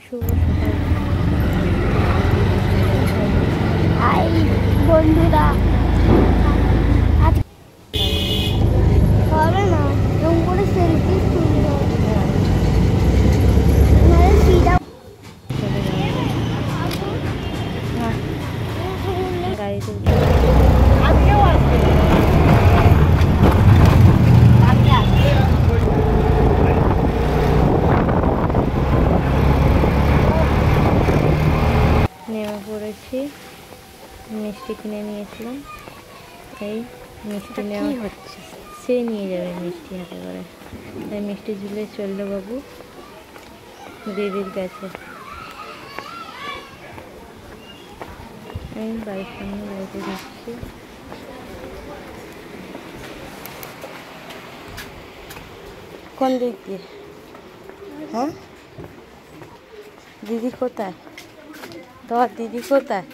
শুভ সকাল হাই বন্ধুরা, হবে না এরকম করে সেলফি তুলবো নাহলে সিধা গাড়িতে আজকেও আসবে। নেমে পড়েছি। মিষ্টি কিনে নিয়েছিলাম। এই মিষ্টি নেওয়া হচ্ছে, সে নিয়ে যাবে মিষ্টি হাতে করে। তাই মিষ্টি ঝুলে চললো বাবু দিদির কাছে। আমি বাড়ির সামনে বাড়িতে যাচ্ছি। কোন দিক দিয়ে? হ্যাঁ, দিদি কোথায়? তোমার দিদি কোথায়?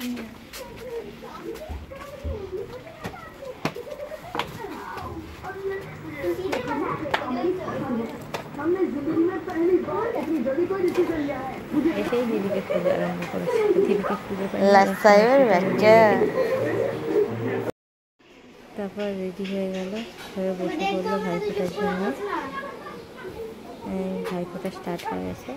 এসেই দিদিকে খুঁজে আরম্ভ করেছে। দিদিকে খুঁজে পাই বাচ্চা। তারপর রেডি হয়ে গেল, হয়ে বসে পড়লো ভাইফোঁটার জন্য। ভাইফোঁটা স্টার্ট হয়ে গেছে।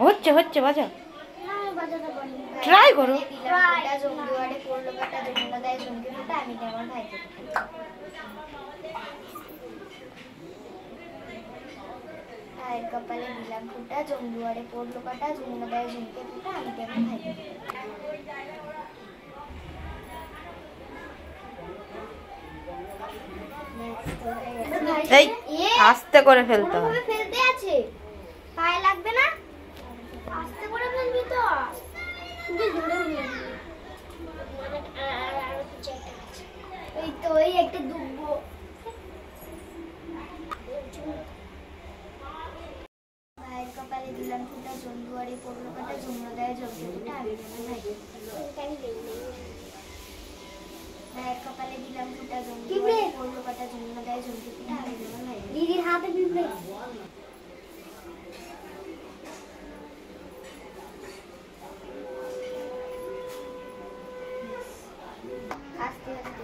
হচ্ছে হচ্ছে বাজা, ট্রাই করো। ভাইয়ের কপালে দিলাম ফুটা, জমদুয়ারে পড়লো কাটা, যমুনা দেয় ঝুমকে ফুটা, আমি তেমন ভাইকে এই আস্তে করে ফেলতে হবে। ফেলতে আছে, পায়ে লাগবে না, আস্তে করে ফেলবি তো। এই তো এই একটা ডুববো। ভাইয়ের কপালে দিলাম ফুটা, জমদুয়ারে পড়লো কাটা, যমুনা দেয় ঝুমকে ফুটা, আমি তেমন ভাইকে ভাইয়ের কপালে দিলাম ফুটা, জমদুয়ারে পড়লো কাটা, যমুনা দেয় ঝুমকে ফুটা, আমি তেমন ভাইকে। দিদির হাতে পিঁপড়ে। আস্তে আস্তে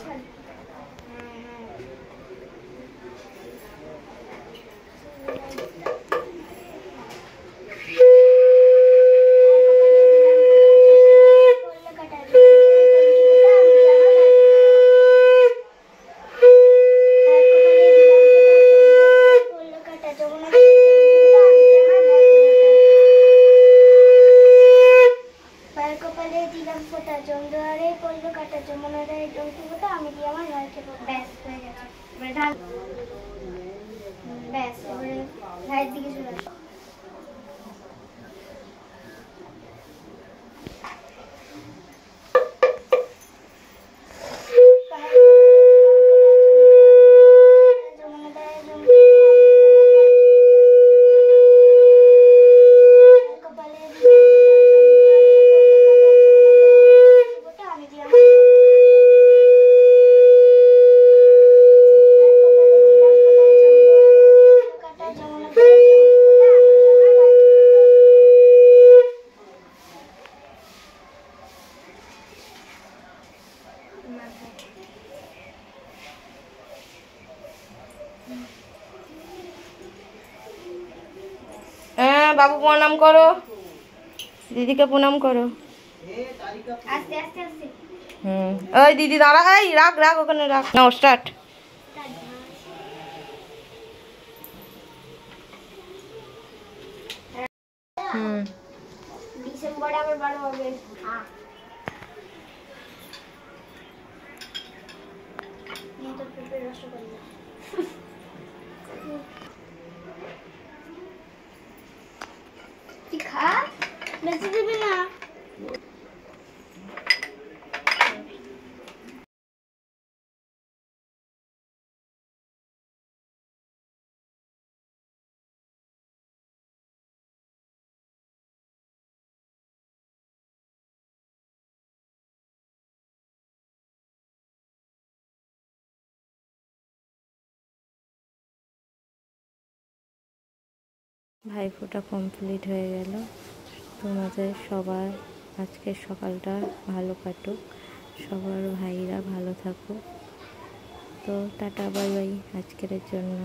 জমদুয়ারে পড়লো কাটা, যমুনা দেয় ঝুমকে ফুটা, আমি দিয়ে আমার ভাইকে ব্যাস হয়ে গেছে। ব্যাস এবারে ভাইয়ের দিকে চলে আসো। হ্যাঁ বাবু প্রণাম করো, দিদিকে প্রণাম করো। আস্তে আস্তে আস্তে। ওই দিদি দাঁড়া, এই রাখ রাখ ওখানে রাখ। নাও স্টার্ট। ডিসেম্বরে আবার বড় হবে। তো পেঁপে রসগোল্লা তুই খা, বেঁচে দিবি না। ভাইফোঁটা কমপ্লিট হয়ে গেল। তোমাদের সবার আজকের সকালটা ভালো কাটুক, সবার ভাইরা ভালো থাকুক। তো টাটা বাই বাই আজকের জন্য।